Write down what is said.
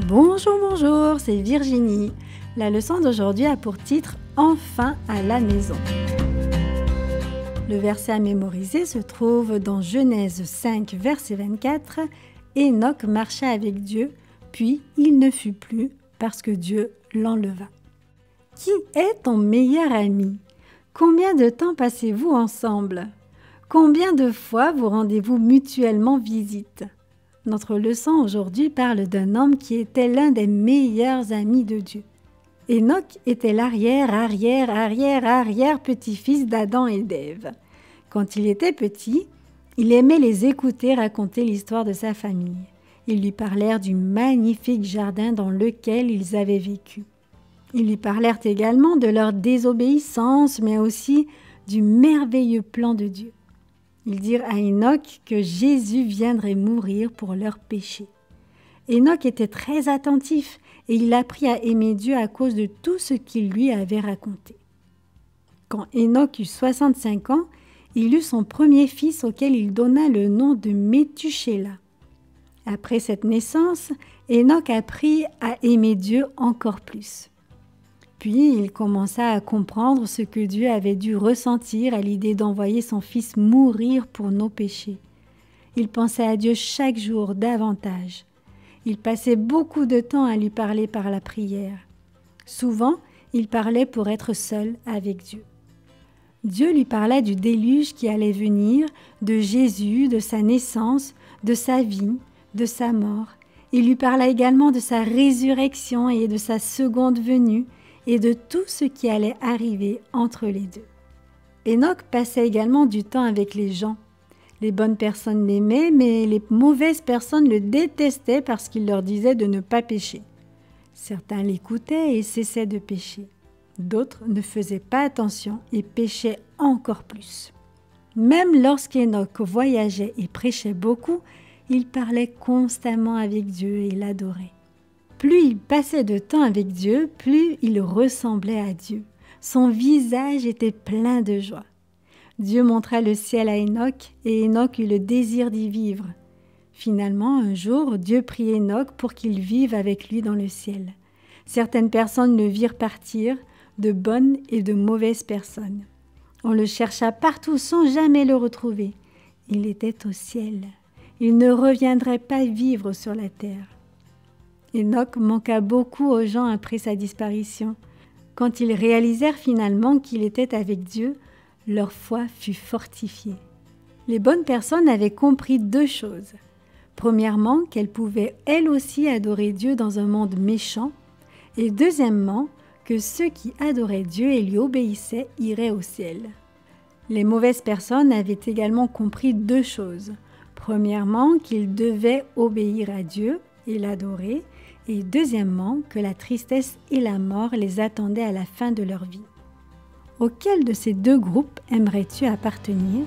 Bonjour, bonjour, c'est Virginie. La leçon d'aujourd'hui a pour titre « Enfin à la maison ». Le verset à mémoriser se trouve dans Genèse 5, verset 24. « Enoch marcha avec Dieu, puis il ne fut plus, parce que Dieu l'enleva. » Qui est ton meilleur ami? Combien de temps passez-vous ensemble? Combien de fois vous rendez-vous mutuellement visite? Notre leçon aujourd'hui parle d'un homme qui était l'un des meilleurs amis de Dieu. Enoch était l'arrière-petit-fils d'Adam et d'Ève. Quand il était petit, il aimait les écouter raconter l'histoire de sa famille. Ils lui parlèrent du magnifique jardin dans lequel ils avaient vécu. Ils lui parlèrent également de leur désobéissance, mais aussi du merveilleux plan de Dieu. Ils dirent à Enoch que Jésus viendrait mourir pour leurs péchés. Enoch était très attentif et il apprit à aimer Dieu à cause de tout ce qu'il lui avait raconté. Quand Enoch eut 65 ans, il eut son premier fils auquel il donna le nom de Métusélah. Après cette naissance, Enoch apprit à aimer Dieu encore plus. Puis il commença à comprendre ce que Dieu avait dû ressentir à l'idée d'envoyer son fils mourir pour nos péchés. Il pensait à Dieu chaque jour davantage. Il passait beaucoup de temps à lui parler par la prière. Souvent, il parlait pour être seul avec Dieu. Dieu lui parla du déluge qui allait venir, de Jésus, de sa naissance, de sa vie, de sa mort. Il lui parla également de sa résurrection et de sa seconde venue, et de tout ce qui allait arriver entre les deux. Enoch passait également du temps avec les gens. Les bonnes personnes l'aimaient, mais les mauvaises personnes le détestaient parce qu'il leur disait de ne pas pécher. Certains l'écoutaient et cessaient de pécher. D'autres ne faisaient pas attention et péchaient encore plus. Même lorsqu'Enoch voyageait et prêchait beaucoup, il parlait constamment avec Dieu et l'adorait. Plus il passait de temps avec Dieu, plus il ressemblait à Dieu. Son visage était plein de joie. Dieu montra le ciel à Enoch et Enoch eut le désir d'y vivre. Finalement, un jour, Dieu prit Enoch pour qu'il vive avec lui dans le ciel. Certaines personnes le virent partir, de bonnes et de mauvaises personnes. On le chercha partout sans jamais le retrouver. Il était au ciel. Il ne reviendrait pas vivre sur la terre. Enoch manqua beaucoup aux gens après sa disparition. Quand ils réalisèrent finalement qu'il était avec Dieu, leur foi fut fortifiée. Les bonnes personnes avaient compris deux choses. Premièrement, qu'elles pouvaient elles aussi adorer Dieu dans un monde méchant. Et deuxièmement, que ceux qui adoraient Dieu et lui obéissaient iraient au ciel. Les mauvaises personnes avaient également compris deux choses. Premièrement, qu'ils devaient obéir à Dieu et l'adorer. Et deuxièmement, que la tristesse et la mort les attendaient à la fin de leur vie. Auquel de ces deux groupes aimerais-tu appartenir ?